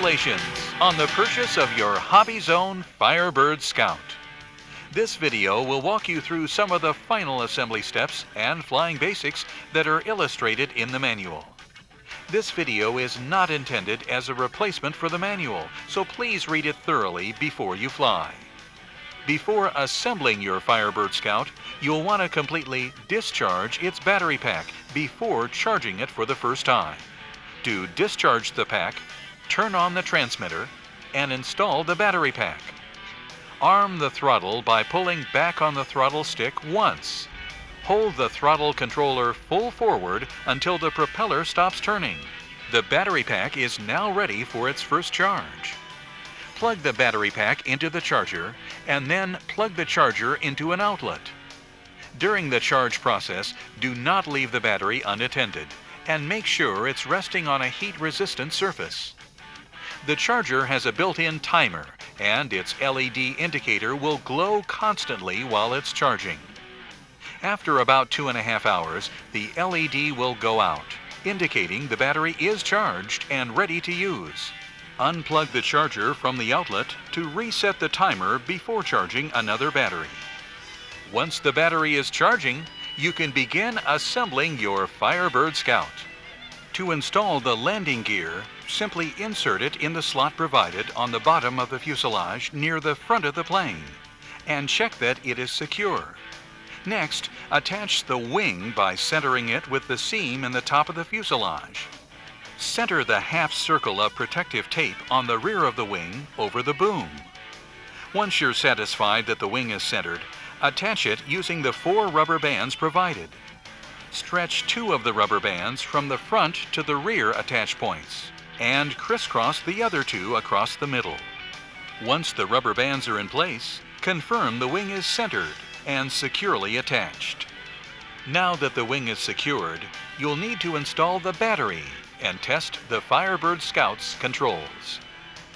Congratulations on the purchase of your Hobbyzone Firebird Scout. This video will walk you through some of the final assembly steps and flying basics that are illustrated in the manual. This video is not intended as a replacement for the manual, so please read it thoroughly before you fly. Before assembling your Firebird Scout, you'll want to completely discharge its battery pack before charging it for the first time. To discharge the pack, turn on the transmitter and install the battery pack. Arm the throttle by pulling back on the throttle stick once. Hold the throttle controller full forward until the propeller stops turning. The battery pack is now ready for its first charge. Plug the battery pack into the charger and then plug the charger into an outlet. During the charge process, do not leave the battery unattended and make sure it's resting on a heat-resistant surface. The charger has a built-in timer and its LED indicator will glow constantly while it's charging. After about 2.5 hours, the LED will go out, indicating the battery is charged and ready to use. Unplug the charger from the outlet to reset the timer before charging another battery. Once the battery is charging, you can begin assembling your Firebird Scout. To install the landing gear, simply insert it in the slot provided on the bottom of the fuselage near the front of the plane, and check that it is secure. Next, attach the wing by centering it with the seam in the top of the fuselage. Center the half circle of protective tape on the rear of the wing over the boom. Once you're satisfied that the wing is centered, attach it using the 4 rubber bands provided. Stretch 2 of the rubber bands from the front to the rear attach points and crisscross the other 2 across the middle. Once the rubber bands are in place, confirm the wing is centered and securely attached. Now that the wing is secured, you'll need to install the battery and test the Firebird Scout's controls.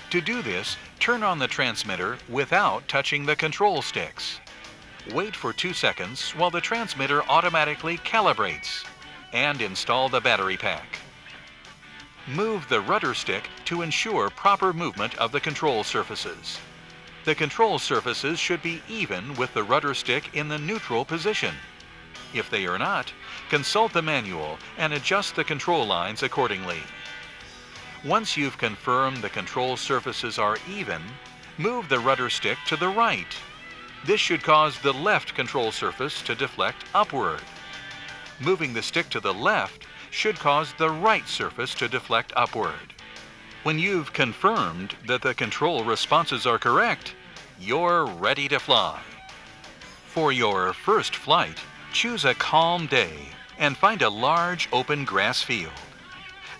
To do this, turn on the transmitter without touching the control sticks. Wait for 2 seconds while the transmitter automatically calibrates and install the battery pack. Move the rudder stick to ensure proper movement of the control surfaces. The control surfaces should be even with the rudder stick in the neutral position. If they are not, consult the manual and adjust the control lines accordingly. Once you've confirmed the control surfaces are even, move the rudder stick to the right. This should cause the left control surface to deflect upward. Moving the stick to the left should cause the right surface to deflect upward. When you've confirmed that the control responses are correct, you're ready to fly. For your first flight, choose a calm day and find a large open grass field.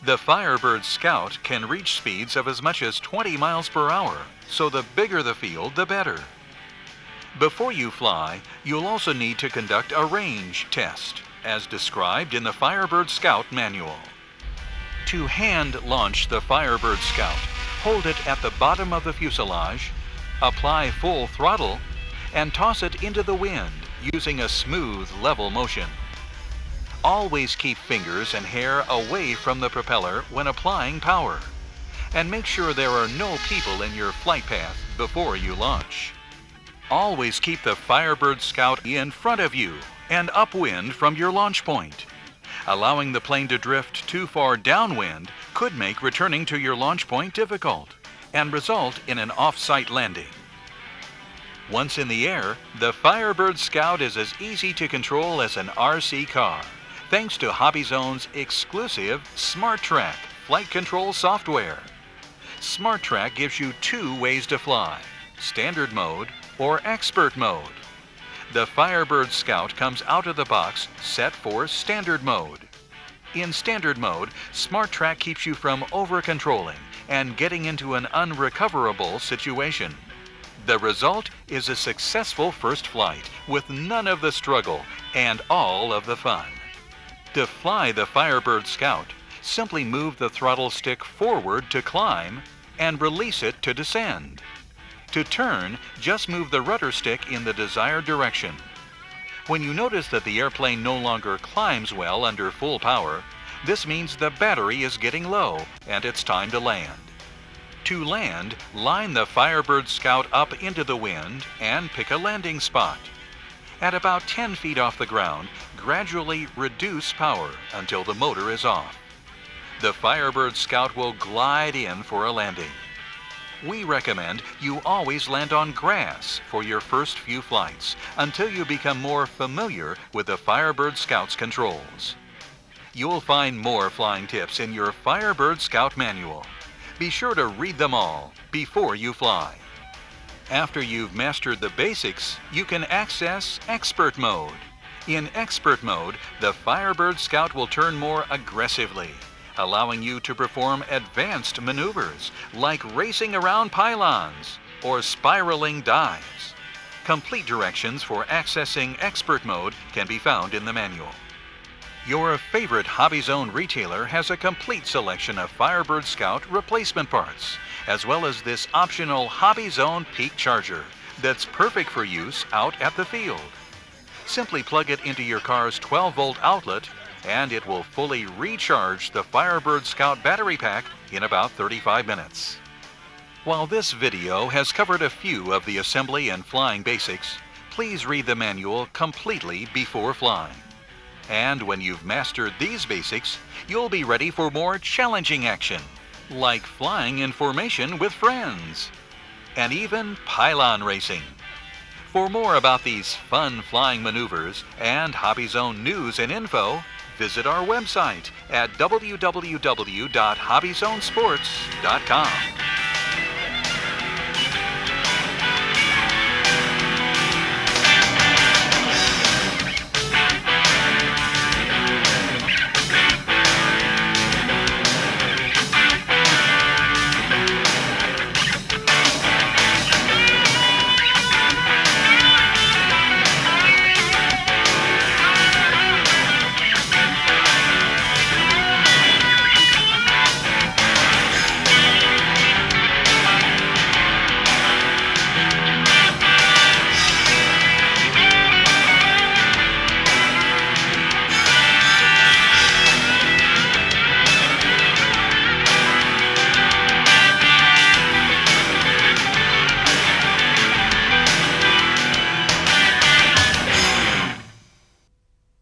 The Firebird Scout can reach speeds of as much as 20 miles per hour, so the bigger the field, the better. Before you fly, you'll also need to conduct a range test, as described in the Firebird Scout manual. To hand launch the Firebird Scout, hold it at the bottom of the fuselage, apply full throttle, and toss it into the wind using a smooth, level motion. Always keep fingers and hair away from the propeller when applying power, and make sure there are no people in your flight path before you launch. Always keep the Firebird Scout in front of you and upwind from your launch point. Allowing the plane to drift too far downwind could make returning to your launch point difficult and result in an off-site landing. Once in the air, the Firebird Scout is as easy to control as an RC car, thanks to Hobbyzone's exclusive SmartTrack flight control software. SmartTrack gives you 2 ways to fly: standard mode or expert mode. The Firebird Scout comes out of the box set for standard mode. In standard mode, SmartTrack keeps you from over-controlling and getting into an unrecoverable situation. The result is a successful first flight with none of the struggle and all of the fun. To fly the Firebird Scout, simply move the throttle stick forward to climb and release it to descend. To turn, just move the rudder stick in the desired direction. When you notice that the airplane no longer climbs well under full power, this means the battery is getting low and it's time to land. To land, line the Firebird Scout up into the wind and pick a landing spot. At about 10 feet off the ground, gradually reduce power until the motor is off. The Firebird Scout will glide in for a landing. We recommend you always land on grass for your first few flights until you become more familiar with the Firebird Scout's controls. You'll find more flying tips in your Firebird Scout manual. Be sure to read them all before you fly. After you've mastered the basics, you can access Expert Mode. In Expert Mode, the Firebird Scout will turn more aggressively, allowing you to perform advanced maneuvers like racing around pylons or spiraling dives. Complete directions for accessing Expert Mode can be found in the manual. Your favorite Hobbyzone retailer has a complete selection of Firebird Scout replacement parts, as well as this optional Hobbyzone Peak Charger that's perfect for use out at the field. Simply plug it into your car's 12-volt outlet and it will fully recharge the Firebird Scout battery pack in about 35 minutes. While this video has covered a few of the assembly and flying basics, please read the manual completely before flying. And when you've mastered these basics, you'll be ready for more challenging action, like flying in formation with friends, and even pylon racing. For more about these fun flying maneuvers and Hobbyzone news and info, visit our website at www.hobbyzonesports.com.